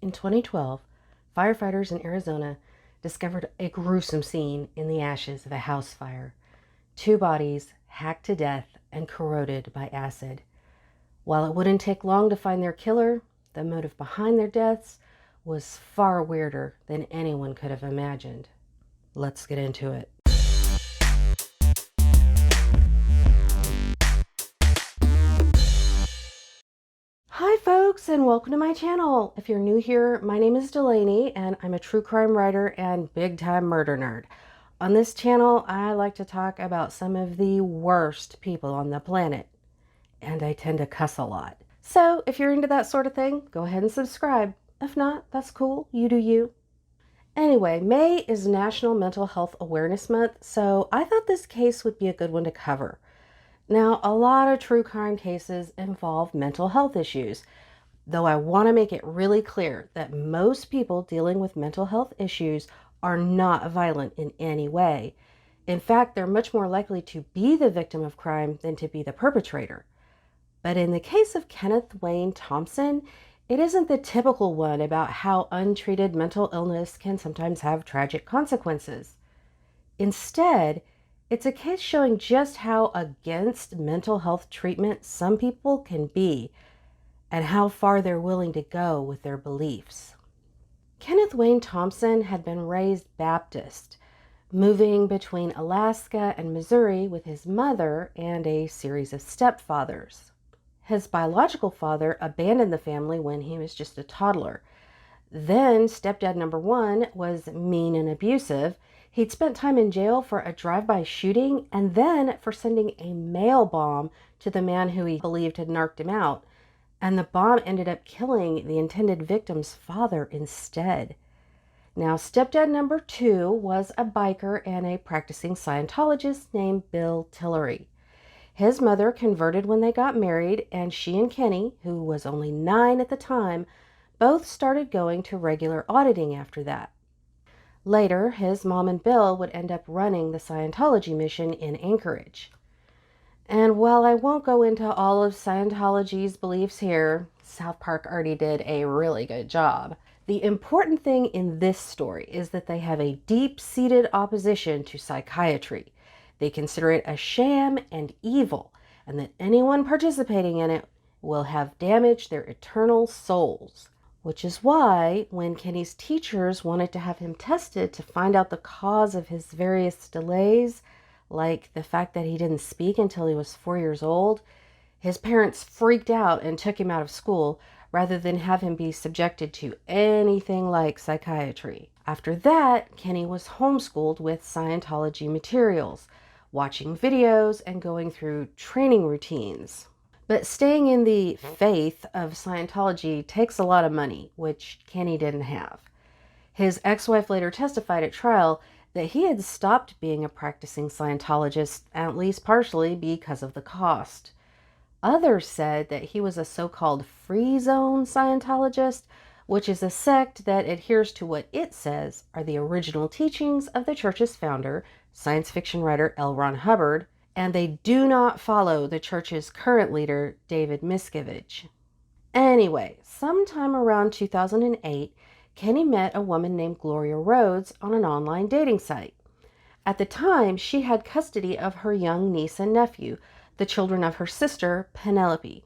In 2012, firefighters in Arizona discovered a gruesome scene in the ashes of a house fire. 2 bodies hacked to death and corroded by acid. While it wouldn't take long to find their killer, the motive behind their deaths was far weirder than anyone could have imagined. Let's get into it. Hi folks, and welcome to my channel. If you're new here, my name is Delaney and I'm a true crime writer and big time murder nerd. On this channel, I like to talk about some of the worst people on the planet, and I tend to cuss a lot. So if you're into that sort of thing, go ahead and subscribe. If not, that's cool, you do you. Anyway, May is National Mental Health Awareness Month, so I thought this case would be a good one to cover. Now, a lot of true crime cases involve mental health issues, though I want to make it really clear that most people dealing with mental health issues are not violent in any way. In fact, they're much more likely to be the victim of crime than to be the perpetrator. But in the case of Kenneth Wayne Thompson, it isn't the typical one about how untreated mental illness can sometimes have tragic consequences. Instead, it's a case showing just how against mental health treatment some people can be and how far they're willing to go with their beliefs. Kenneth Wayne Thompson had been raised Baptist, moving between Alaska and Missouri with his mother and a series of stepfathers. His biological father abandoned the family when he was just a toddler. Then stepdad number 1 was mean and abusive. He'd spent time in jail for a drive-by shooting and then for sending a mail bomb to the man who he believed had narked him out. And the bomb ended up killing the intended victim's father instead. Now, stepdad number 2 was a biker and a practicing Scientologist named Bill Tillery. His mother converted when they got married, and she and Kenny, who was only 9 at the time, both started going to regular auditing after that. Later, his mom and Bill would end up running the Scientology mission in Anchorage. And while I won't go into all of Scientology's beliefs here, South Park already did a really good job. The important thing in this story is that they have a deep-seated opposition to psychiatry. They consider it a sham and evil, and that anyone participating in it will have damaged their eternal souls. Which is why, when Kenny's teachers wanted to have him tested to find out the cause of his various delays, like the fact that he didn't speak until he was 4 years old, his parents freaked out and took him out of school rather than have him be subjected to anything like psychiatry. After that, Kenny was homeschooled with Scientology materials, watching videos and going through training routines. But staying in the faith of Scientology takes a lot of money, which Kenny didn't have. His ex-wife later testified at trial that he had stopped being a practicing Scientologist, at least partially because of the cost. Others said that he was a so-called free zone Scientologist, which is a sect that adheres to what it says are the original teachings of the church's founder, science fiction writer L. Ron Hubbard, and they do not follow the church's current leader, David Miscavige. Anyway, sometime around 2008, Kenny met a woman named Gloria Rhodes on an online dating site. At the time, she had custody of her young niece and nephew, the children of her sister, Penelope.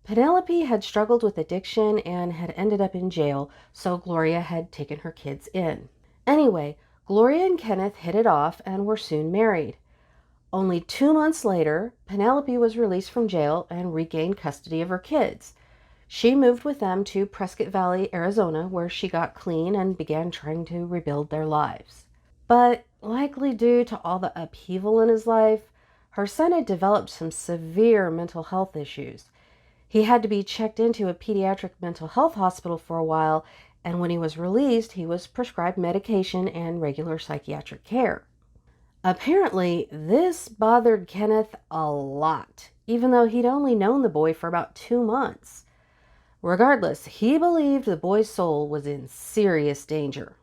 Penelope had struggled with addiction and had ended up in jail, so Gloria had taken her kids in. Anyway, Gloria and Kenneth hit it off and were soon married. Only 2 months later, Penelope was released from jail and regained custody of her kids. She moved with them to Prescott Valley, Arizona, where she got clean and began trying to rebuild their lives. But likely due to all the upheaval in his life, her son had developed some severe mental health issues. He had to be checked into a pediatric mental health hospital for a while, and when he was released, he was prescribed medication and regular psychiatric care. Apparently, this bothered Kenneth a lot, even though he'd only known the boy for about 2 months. Regardless, he believed the boy's soul was in serious danger.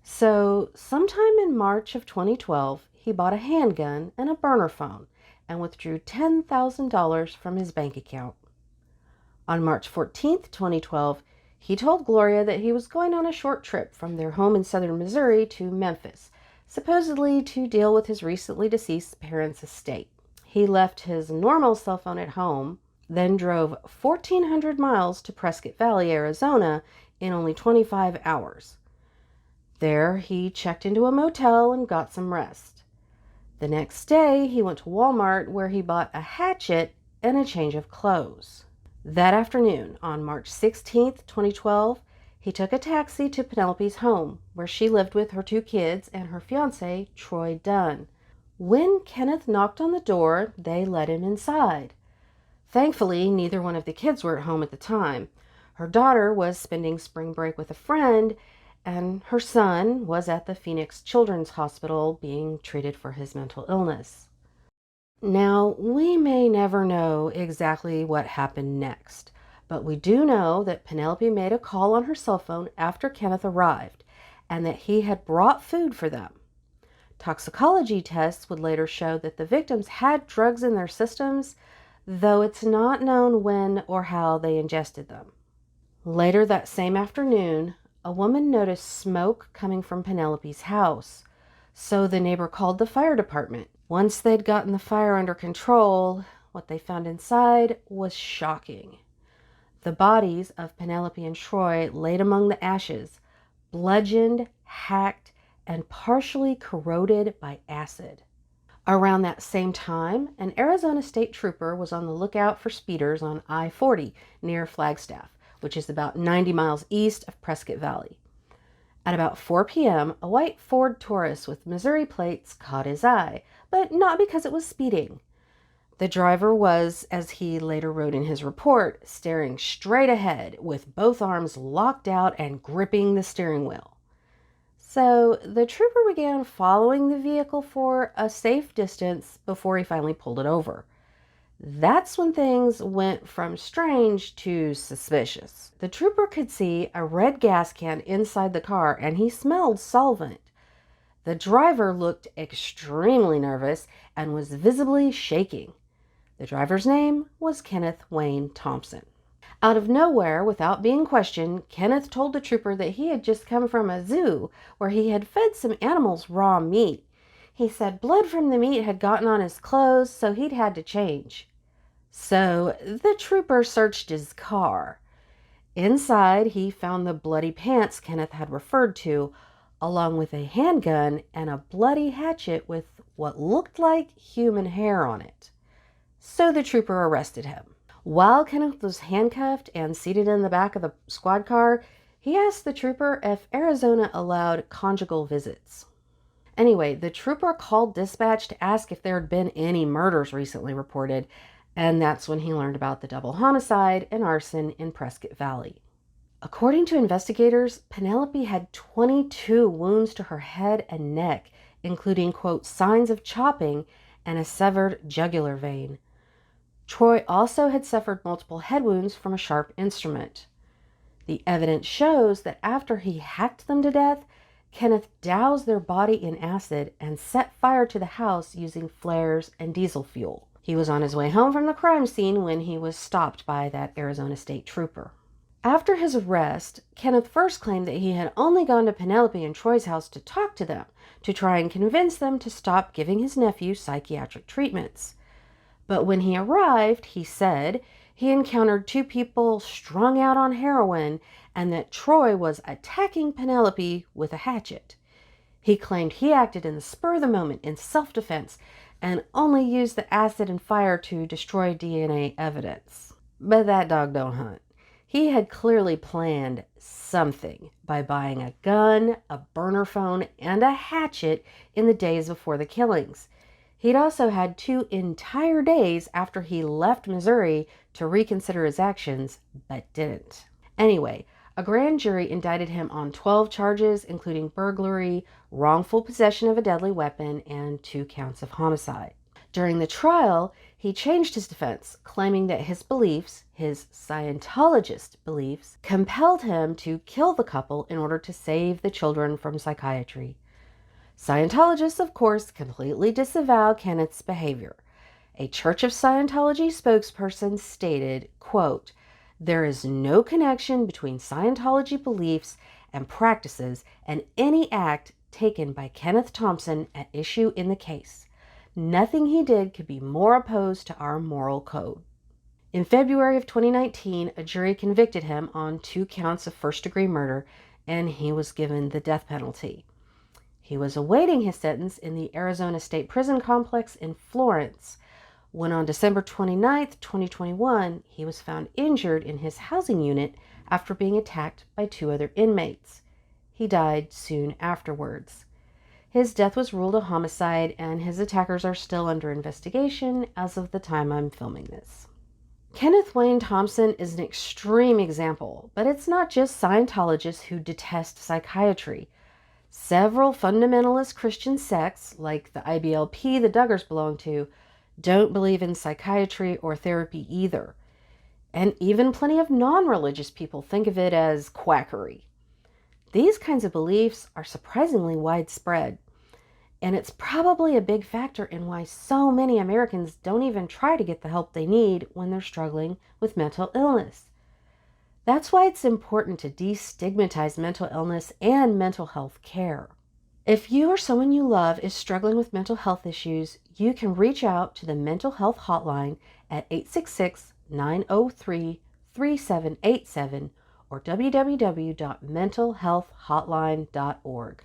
So, sometime in March of 2012, he bought a handgun and a burner phone and withdrew $10,000 from his bank account. On March 14th, 2012, He told Gloria that he was going on a short trip from their home in southern Missouri to Memphis, supposedly to deal with his recently deceased parents' estate. He left his normal cell phone at home, then drove 1,400 miles to Prescott Valley, Arizona in only 25 hours. There, he checked into a motel and got some rest. The next day, he went to Walmart where he bought a hatchet and a change of clothes. That afternoon, on March 16th, 2012, he took a taxi to Penelope's home, where she lived with her 2 kids and her fiancé, Troy Dunn. When Kenneth knocked on the door, they let him inside. Thankfully, neither one of the kids were at home at the time. Her daughter was spending spring break with a friend, and her son was at the Phoenix Children's Hospital being treated for his mental illness. Now, we may never know exactly what happened next, but we do know that Penelope made a call on her cell phone after Kenneth arrived, and that he had brought food for them. Toxicology tests would later show that the victims had drugs in their systems, though it's not known when or how they ingested them. Later that same afternoon, a woman noticed smoke coming from Penelope's house, so the neighbor called the fire department. Once they'd gotten the fire under control, what they found inside was shocking. The bodies of Penelope and Troy laid among the ashes, bludgeoned, hacked, and partially corroded by acid. Around that same time, an Arizona state trooper was on the lookout for speeders on I-40 near Flagstaff, which is about 90 miles east of Prescott Valley. At about 4 p.m., a white Ford Taurus with Missouri plates caught his eye, but not because it was speeding. The driver was, as he later wrote in his report, staring straight ahead with both arms locked out and gripping the steering wheel. So the trooper began following the vehicle for a safe distance before he finally pulled it over. That's when things went from strange to suspicious. The trooper could see a red gas can inside the car, and he smelled solvent. The driver looked extremely nervous and was visibly shaking. The driver's name was Kenneth Wayne Thompson. Out of nowhere, without being questioned, Kenneth told the trooper that he had just come from a zoo where he had fed some animals raw meat. He said blood from the meat had gotten on his clothes, so he'd had to change. So the trooper searched his car. Inside, he found the bloody pants Kenneth had referred to, along with a handgun and a bloody hatchet with what looked like human hair on it. So the trooper arrested him. While Kenneth was handcuffed and seated in the back of the squad car, he asked the trooper if Arizona allowed conjugal visits. Anyway, the trooper called dispatch to ask if there had been any murders recently reported, and that's when he learned about the double homicide and arson in Prescott Valley. According to investigators, Penelope had 22 wounds to her head and neck, including, quote, signs of chopping and a severed jugular vein. Troy also had suffered multiple head wounds from a sharp instrument. The evidence shows that after he hacked them to death, Kenneth doused their body in acid and set fire to the house using flares and diesel fuel. He was on his way home from the crime scene when he was stopped by that Arizona state trooper. After his arrest, Kenneth first claimed that he had only gone to Penelope and Troy's house to talk to them, to try and convince them to stop giving his nephew psychiatric treatments. But when he arrived, he said, he encountered 2 people strung out on heroin and that Troy was attacking Penelope with a hatchet. He claimed he acted in the spur of the moment in self-defense and only used the acid and fire to destroy DNA evidence. But that dog don't hunt. He had clearly planned something by buying a gun, a burner phone, and a hatchet in the days before the killings. He'd also had 2 entire days after he left Missouri to reconsider his actions, but didn't. Anyway, a grand jury indicted him on 12 charges, including burglary, wrongful possession of a deadly weapon, and 2 counts of homicide. During the trial, he changed his defense, claiming that his beliefs, his Scientologist beliefs, compelled him to kill the couple in order to save the children from psychiatry. Scientologists, of course, completely disavow Kenneth's behavior. A Church of Scientology spokesperson stated, quote, There is no connection between Scientology beliefs and practices and any act taken by Kenneth Thompson at issue in the case. Nothing he did could be more opposed to our moral code. In February of 2019, a jury convicted him on 2 counts of first-degree murder, and he was given the death penalty. He was awaiting his sentence in the Arizona State Prison Complex in Florence, when on December 29, 2021, he was found injured in his housing unit after being attacked by 2 other inmates. He died soon afterwards. His death was ruled a homicide, and his attackers are still under investigation as of the time I'm filming this. Kenneth Wayne Thompson is an extreme example, but it's not just Scientologists who detest psychiatry. Several fundamentalist Christian sects, like the IBLP the Duggars belong to, don't believe in psychiatry or therapy either. And even plenty of non-religious people think of it as quackery. These kinds of beliefs are surprisingly widespread, and it's probably a big factor in why so many Americans don't even try to get the help they need when they're struggling with mental illness. That's why it's important to destigmatize mental illness and mental health care. If you or someone you love is struggling with mental health issues, you can reach out to the Mental Health Hotline at 866-903-3787 or www.mentalhealthhotline.org.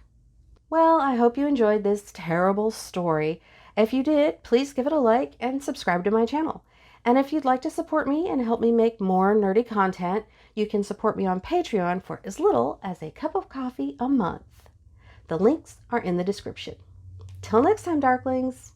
Well, I hope you enjoyed this terrible story. If you did, please give it a like and subscribe to my channel. And if you'd like to support me and help me make more nerdy content, you can support me on Patreon for as little as a cup of coffee a month. The links are in the description. Till next time, Darklings.